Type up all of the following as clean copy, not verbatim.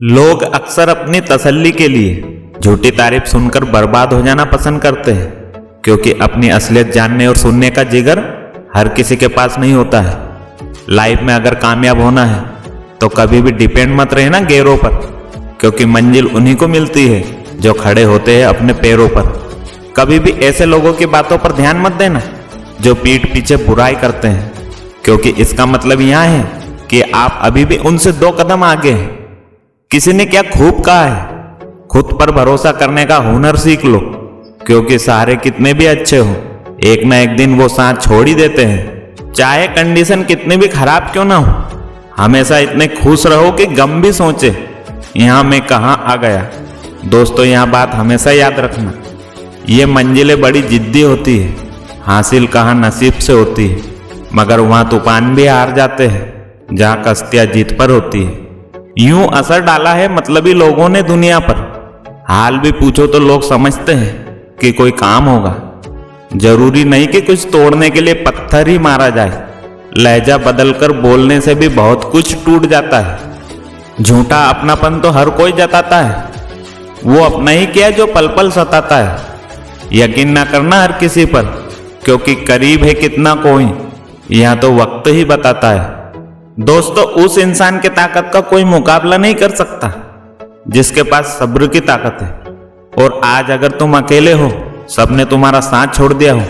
लोग अक्सर अपनी तसल्ली के लिए झूठी तारीफ सुनकर बर्बाद हो जाना पसंद करते हैं, क्योंकि अपनी असलियत जानने और सुनने का जिगर हर किसी के पास नहीं होता है। लाइफ में अगर कामयाब होना है तो कभी भी डिपेंड मत रहना गैरों पर, क्योंकि मंजिल उन्हीं को मिलती है जो खड़े होते हैं अपने पैरों पर। कभी भी ऐसे लोगों की बातों पर ध्यान मत देना जो पीठ पीछे बुराई करते हैं, क्योंकि इसका मतलब यह है कि आप अभी भी उनसे 2 कदम आगे हैं। किसी ने क्या खूब कहा है, खुद पर भरोसा करने का हुनर सीख लो, क्योंकि सहारे कितने भी अच्छे हो एक ना एक दिन वो साथ छोड़ ही देते हैं। चाहे कंडीशन कितनी भी खराब क्यों ना हो, हमेशा इतने खुश रहो कि गम भी सोचे यहां मैं कहां आ गया। दोस्तों, यहां बात हमेशा याद रखना, ये मंजिलें बड़ी जिद्दी होती है, हासिल कहां नसीब से होती है, मगर वहां तूफान भी हार जाते हैं जहां कश्तियां जीत पर होती है। यूं असर डाला है मतलबी लोगों ने दुनिया पर, हाल भी पूछो तो लोग समझते हैं कि कोई काम होगा। जरूरी नहीं कि कुछ तोड़ने के लिए पत्थर ही मारा जाए, लहजा बदलकर बोलने से भी बहुत कुछ टूट जाता है। झूठा अपनापन तो हर कोई जताता है, वो अपना ही क्या जो पल पल सताता है। यकीन ना करना हर किसी पर, क्योंकि करीब है कितना कोई यह तो वक्त ही बताता है। दोस्तों, उस इंसान की ताकत का कोई मुकाबला नहीं कर सकता जिसके पास सब्र की ताकत है। और आज अगर तुम अकेले हो, सबने तुम्हारा साथ छोड़ दिया हो,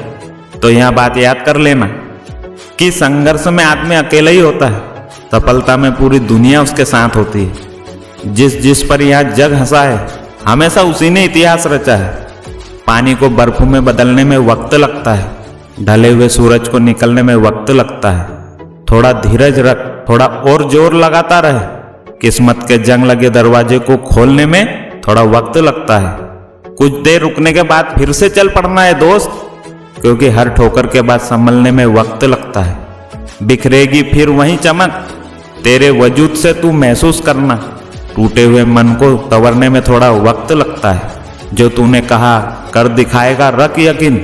तो यह बात याद कर लेना कि संघर्ष में आदमी अकेला ही होता है, सफलता में पूरी दुनिया उसके साथ होती है। जिस जिस पर यह जग हंसा है, हमेशा उसी ने इतिहास रचा है। पानी को बर्फ में बदलने में वक्त लगता है, ढले हुए सूरज को निकलने में वक्त लगता है। थोड़ा धीरज रख, थोड़ा और जोर लगाता रहे, किस्मत के जंग लगे दरवाजे को खोलने में थोड़ा वक्त लगता है। कुछ देर रुकने के बाद फिर से चल पड़ना है दोस्त, क्योंकि हर ठोकर के बाद संभलने में वक्त लगता है। बिखरेगी फिर वही चमक, तेरे वजूद से तू महसूस करना। टूटे हुए मन को संवरने में थोड़ा वक्त लगता है। जो तूने कहा कर दिखाएगा रख यकीन,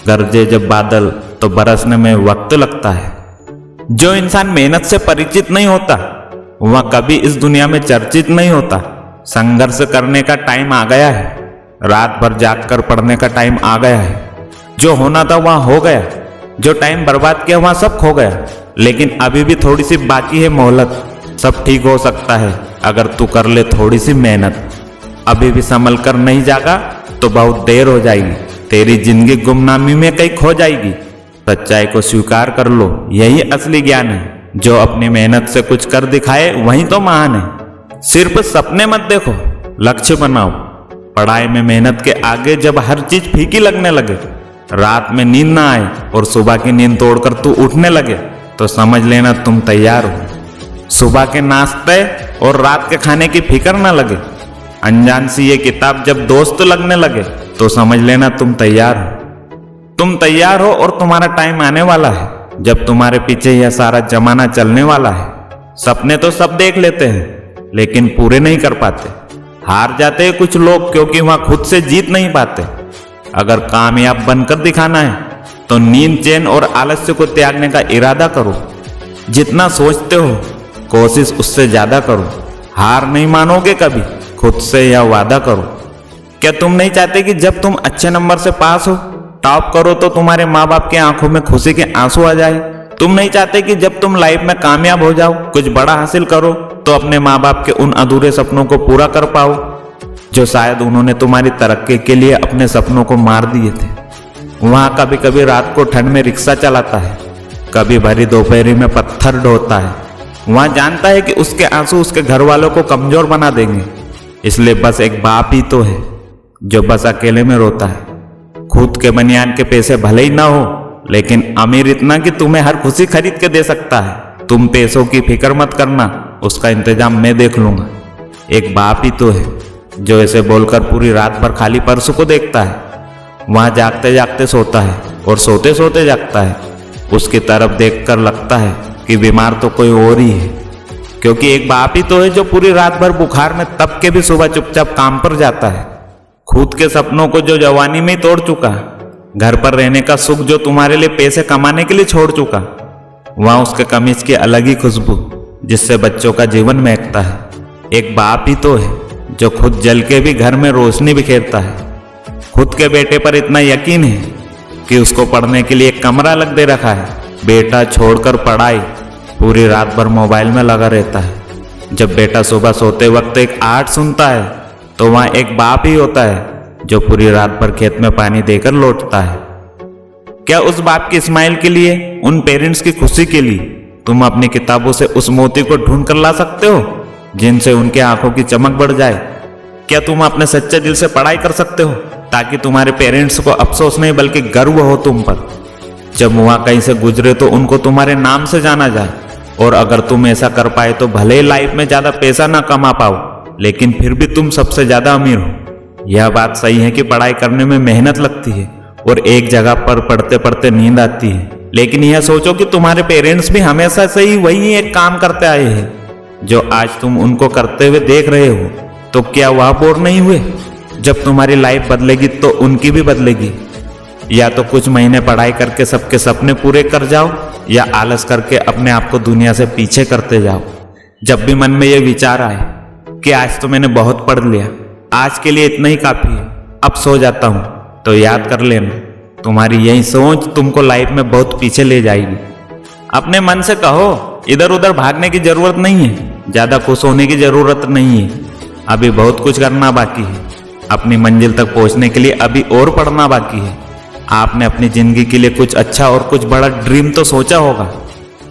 गरजे जब बादल तो बरसने में वक्त लगता है। जो इंसान मेहनत से परिचित नहीं होता वह कभी इस दुनिया में चर्चित नहीं होता। संघर्ष करने का टाइम आ गया है, रात भर जाग कर पढ़ने का टाइम आ गया है। जो होना था वहां हो गया, जो टाइम बर्बाद किया वहां सब खो गया। लेकिन अभी भी थोड़ी सी बाकी है मोहलत, सब ठीक हो सकता है अगर तू कर ले थोड़ी सी मेहनत। अभी भी संभल कर नहीं जागा तो बहुत देर हो जाएगी, तेरी जिंदगी गुमनामी में कहीं खो जाएगी। सच्चाई को स्वीकार कर लो, यही असली ज्ञान है। जो अपनी मेहनत से कुछ कर दिखाए वही तो महान है। सिर्फ सपने मत देखो, लक्ष्य बनाओ। पढ़ाई में मेहनत के आगे जब हर चीज फीकी लगने लगे, रात में नींद ना आए और सुबह की नींद तोड़कर तू उठने लगे, तो समझ लेना तुम तैयार हो। सुबह के नाश्ते और रात के खाने की फिक्र ना लगे, अनजान सी ये किताब जब दोस्त लगने लगे, तो समझ लेना तुम तैयार हो। तुम तैयार हो और तुम्हारा टाइम आने वाला है जब तुम्हारे पीछे यह सारा जमाना चलने वाला है। सपने तो सब देख लेते हैं लेकिन पूरे नहीं कर पाते। हार जाते हैं कुछ लोग क्योंकि वहां खुद से जीत नहीं पाते। अगर कामयाब बनकर दिखाना है तो नींद, चैन और आलस्य को त्यागने का इरादा करो। जितना सोचते हो कोशिश उससे ज्यादा करो। हार नहीं मानोगे कभी, खुद से यह वादा करो। क्या तुम नहीं चाहते कि जब तुम अच्छे नंबर से पास हो, टॉप करो, तो तुम्हारे माँ बाप की आंखों में खुशी के आंसू आ जाए? तुम नहीं चाहते कि जब तुम लाइफ में कामयाब हो जाओ, कुछ बड़ा हासिल करो, तो अपने माँ बाप के उन अधूरे सपनों को पूरा कर पाओ जो शायद उन्होंने तुम्हारी तरक्की के लिए अपने सपनों को मार दिए थे। वहां कभी कभी रात को ठंड में रिक्शा चलाता है, कभी भरी दोपहरी में पत्थर ढोता है। वहां जानता है कि उसके आंसू उसके घर वालों को कमजोर बना देंगे, इसलिए बस एक बाप ही तो है जो बस अकेले में रोता है। खुद के बनियान के पैसे भले ही ना हो, लेकिन अमीर इतना कि तुम्हें हर खुशी खरीद के दे सकता है। तुम पैसों की फिक्र मत करना, उसका इंतजाम मैं देख लूंगा। एक बाप ही तो है जो ऐसे बोलकर पूरी रात भर खाली पर्स को देखता है। वहां जागते जागते सोता है और सोते सोते जागता है। उसकी तरफ देखकर लगता है कि बीमार तो कोई और ही है, क्योंकि एक बाप ही तो है जो पूरी रात भर बुखार में तप के भी सुबह चुपचाप काम पर जाता है। खुद के सपनों को जो जवानी में ही तोड़ चुका, घर पर रहने का सुख जो तुम्हारे लिए पैसे कमाने के लिए छोड़ चुका, वहां उसके कमीज की अलग ही खुशबू जिससे बच्चों का जीवन महकता है। एक बाप ही तो है जो खुद जल के भी घर में रोशनी बिखेरता है। खुद के बेटे पर इतना यकीन है कि उसको पढ़ने के लिए एक कमरा अलग दे रखा है। बेटा छोड़कर पढ़ाई पूरी रात भर मोबाइल में लगा रहता है। जब बेटा सुबह सोते वक्त एक आहट सुनता है तो वहाँ एक बाप ही होता है जो पूरी रात भर खेत में पानी देकर लौटता है। क्या उस बाप की स्माइल के लिए, उन पेरेंट्स की खुशी के लिए तुम अपनी किताबों से उस मोती को ढूंढ कर ला सकते हो जिनसे उनके आंखों की चमक बढ़ जाए? क्या तुम अपने सच्चे दिल से पढ़ाई कर सकते हो ताकि तुम्हारे पेरेंट्स को अफसोस नहीं बल्कि गर्व हो तुम पर? जब वहाँ कहीं से गुजरे तो उनको तुम्हारे नाम से जाना जाए। और अगर तुम ऐसा कर पाए तो भले ही लाइफ में ज्यादा पैसा ना कमा पाओ लेकिन फिर भी तुम सबसे ज्यादा अमीर हो। यह बात सही है कि पढ़ाई करने में मेहनत लगती है और एक जगह पर पढ़ते पढ़ते नींद आती है, लेकिन यह सोचो कि तुम्हारे पेरेंट्स भी हमेशा से ही वही एक काम करते आए हैं जो आज तुम उनको करते हुए देख रहे हो। तो क्या वह बोर नहीं हुए? जब तुम्हारी लाइफ बदलेगी तो उनकी भी बदलेगी। या तो कुछ महीने पढ़ाई करके सबके सपने पूरे कर जाओ या आलस करके अपने आप को दुनिया से पीछे करते जाओ। जब भी मन में ये विचार आए कि आज तो मैंने बहुत पढ़ लिया, आज के लिए इतना ही काफी है, अब सो जाता हूं, तो याद कर लेना तुम्हारी यही सोच तुमको लाइफ में बहुत पीछे ले जाएगी। अपने मन से कहो इधर उधर भागने की जरूरत नहीं है, ज्यादा खुश होने की जरूरत नहीं है, अभी बहुत कुछ करना बाकी है। अपनी मंजिल तक पहुंचने के लिए अभी और पढ़ना बाकी है। आपने अपनी जिंदगी के लिए कुछ अच्छा और कुछ बड़ा ड्रीम तो सोचा होगा,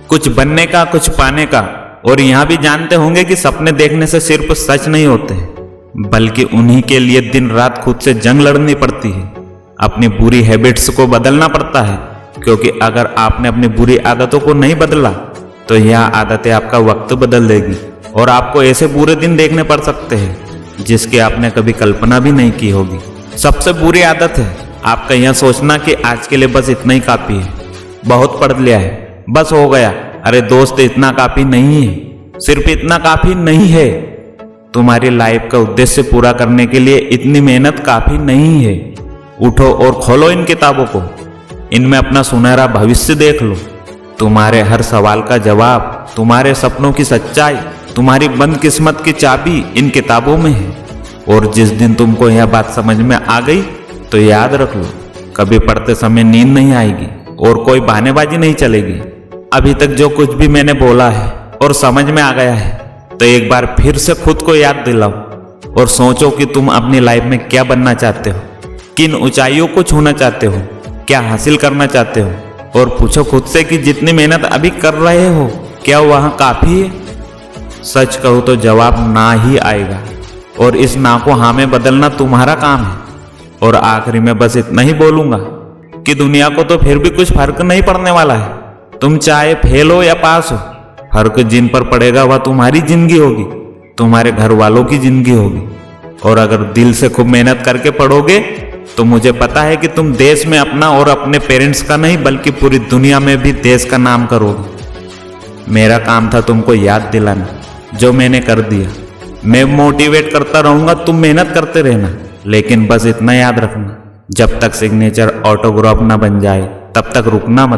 कुछ बनने का, कुछ पाने का। और यहां भी जानते होंगे कि सपने देखने से सिर्फ सच नहीं होते बल्कि उन्हीं के लिए दिन रात खुद से जंग लड़नी पड़ती है। अपनी बुरी हैबिट्स को बदलना पड़ता है, क्योंकि अगर आपने अपनी बुरी आदतों को नहीं बदला तो यह आदतें आपका वक्त बदल देगी और आपको ऐसे बुरे दिन देखने पड़ सकते हैं जिसकी आपने कभी कल्पना भी नहीं की होगी। सबसे बुरी आदत है आपका यह सोचना कि आज के लिए बस इतना ही काफी है, बहुत पढ़ लिया है, बस हो गया। अरे दोस्त, इतना काफी नहीं है, सिर्फ इतना काफी नहीं है। तुम्हारी लाइफ का उद्देश्य पूरा करने के लिए इतनी मेहनत काफी नहीं है। उठो और खोलो इन किताबों को, इनमें अपना सुनहरा भविष्य देख लो। तुम्हारे हर सवाल का जवाब, तुम्हारे सपनों की सच्चाई, तुम्हारी बंद किस्मत की चाबी इन किताबों में है। और जिस दिन तुमको यह बात समझ में आ गई तो याद रख लो, कभी पढ़ते समय नींद नहीं आएगी और कोई बहानेबाजी नहीं चलेगी। अभी तक जो कुछ भी मैंने बोला है और समझ में आ गया है तो एक बार फिर से खुद को याद दिलाओ और सोचो कि तुम अपनी लाइफ में क्या बनना चाहते हो, किन ऊंचाइयों को छूना चाहते हो, क्या हासिल करना चाहते हो। और पूछो खुद से कि जितनी मेहनत अभी कर रहे हो क्या वहां काफी है? सच कहो तो जवाब ना ही आएगा और इस ना को हाँ में बदलना तुम्हारा काम है। और आखिरी में बस इतना ही बोलूंगा कि दुनिया को तो फिर भी कुछ फर्क नहीं पड़ने वाला है। तुम चाहे फेल हो या पास हो, फर्क जिन पर पड़ेगा वह तुम्हारी जिंदगी होगी, तुम्हारे घर वालों की जिंदगी होगी। और अगर दिल से खूब मेहनत करके पढ़ोगे तो मुझे पता है कि तुम देश में अपना और अपने पेरेंट्स का नहीं बल्कि पूरी दुनिया में भी देश का नाम करोगे। मेरा काम था तुमको याद दिलाना, जो मैंने कर दिया। मैं मोटिवेट करता रहूंगा, तुम मेहनत करते रहना, लेकिन बस इतना याद रखना, जब तक सिग्नेचर ऑटोग्राफ ना बन जाए तब तक रुकना मत।